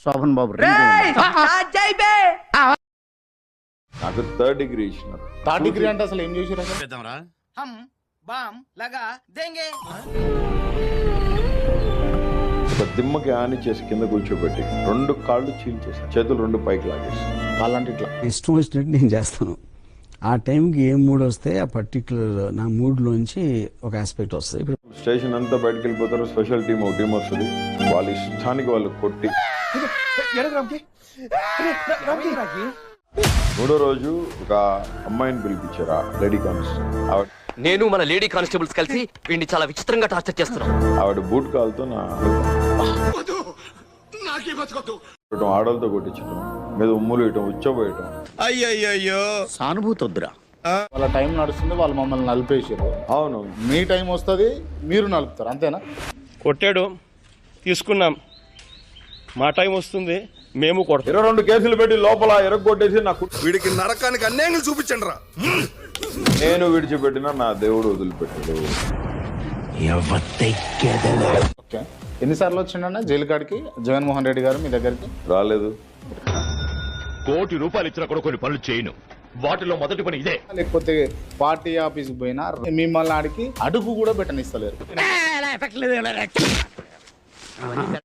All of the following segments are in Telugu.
శోభన్ బాబు నాకు థర్డ్ డిగ్రీ ఇచ్చినారు. థర్డ్ డిగ్రీ అంటే అసలు ఏం చేసారు? ఒక దిమ్మకి ఆని చేసి కింద కూర్చోబెట్టి 2 కాళ్ళు చీల్చేసాను, చేతులు 2 పైకి లాగేసి. కాళ్ళంటే ఇట్లా ఇష్టం వచ్చినట్టు నేను చేస్తాను. ఆ టైంకి ఏ మూడ్ వస్తే ఆ పర్టికులర్ నా మూడ్లోంచి ఒక ఆస్పెక్ట్ వస్తుంది. ఇప్పుడు స్టేషన్ అంతా బయటకు వెళ్ళిపోతారు, స్పెషల్ టీం ఒక టీం వస్తుంది, వాళ్ళ ఇష్టానికి వాళ్ళు కొట్టి 3వ రోజు ఒక అమ్మాయిని పిలిపించారు, లేడీ కానిస్టేబుల్. నేను మన లేడీ కానిస్టేబుల్స్ కలిసి వీడిని చాలా విచిత్రంగా టార్చర్ చేస్తున్నాం. ఆవిడ బూట్ కాల్తో నా ఆడలతో కొట్టించడం, మీద ఉమ్ములు వేయటం, ఉచ్చబోయటం. అయ్యయ్యో సానుభూతి వద్దురా. వాళ్ళ టైం నడుస్తుంది, వాళ్ళు మమ్మల్ని నలిపేసారు. అవును, మీ టైం వస్తుంది, మీరు నలుపుతారు, అంతేనా? కొట్టాడు, తీసుకున్నాం, మా టైం వస్తుంది, మేము కొడతాం. 22 కేసులు పెట్టి లోపల ఎరగొట్టేసి నాకు వీడికి నరకానికి అన్యాయం చూపించండి రా. నేను విడిచిపెట్టినా నా దేవుడు వదిలిపెట్టాడు. ఓకే, ఎన్నిసార్లు వచ్చిండన్న జైలు కాడికి జగన్మోహన్ రెడ్డి గారు మీ దగ్గరికి? రాలేదు. ₹1 కోటి ఇచ్చినా కూడా కొన్ని పనులు చేయను. వాటిలో మొదటి పని ఇదే. లేకపోతే పార్టీ ఆఫీస్కి పోయినా మిమ్మల్ని ఆడికి అడుగు కూడా పెట్టనిస్తలేరు.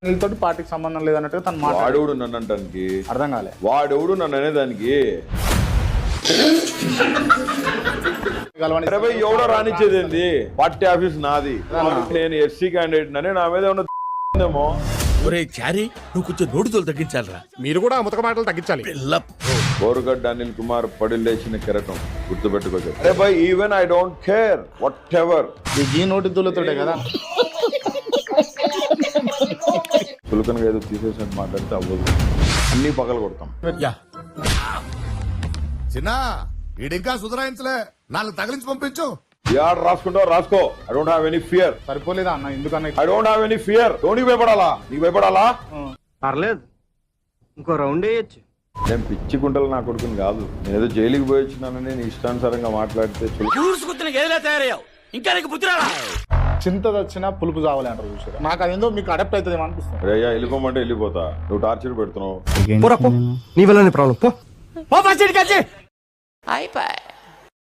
వీళ్ళతో పార్టీకి సంబంధం లేదన్నట్టుగా తను వాడెవడు నన్ను అంటానికి? అర్థం కాలే. వాడెవడు నన్ను అనేదానికి? ఎవడో రానిచ్చేదేంది? పార్టీ ఆఫీస్ నాది, నేను ఎస్సీ క్యాండిడేట్ అని నా మీద ఏమో. ఒరే చారీ, నువ్వు కొంచెం నోటుతో తగ్గించాలరా. మీరు కూడా ముతక మాటలు తగ్గించాలి. బోరుగడ్డ అనిల్ కుమార్ పడి లేచిన కెరటం గుర్తుపెట్టుకోవచ్చు. అరే by, even I don't care what ever. ఈ నోటి దులతోటే కదా చులకనగా ఏదో తీసేసినట్టు మాట్లాడితే అవ్వదు. అన్ని పగలు కొడతాం. చిన్న ఈడింకా సుధరాయించలే, 4 తగిలించి పంపించు. యాడ్ రాసుకుంటావు రాసుకో. I don't have any fear. సరిపోలేదా అన్న? ఎందుకన్నా I don't have any fear. నీకు భయపడాలా? నీకు భయపడాలా? పర్లేదు, ఇంకో రౌండ్ వేయచ్చు. నేను పిచ్చి గుంటలు నా కొడుకుని కాదు. నేను ఏదో జైలుకి పోయి వచ్చినానని నీ ఇష్టానుసారంగా మాట్లాడితే ఇంకా నీకు బుద్ధి రాలా? చింత వచ్చినా పులుపు చావాలి అంటారు చూసారు. నాకు అదేందో మీకు అడాప్ట్ అవుతుంది అనిపిస్తుంది. అయ్యా వెళ్ళిపోమంటే వెళ్ళిపోతా, నువ్వు టార్చర్ పెడుతున్నావు. నీ వల్ల ప్రాబ్లం పో. అయిపోయి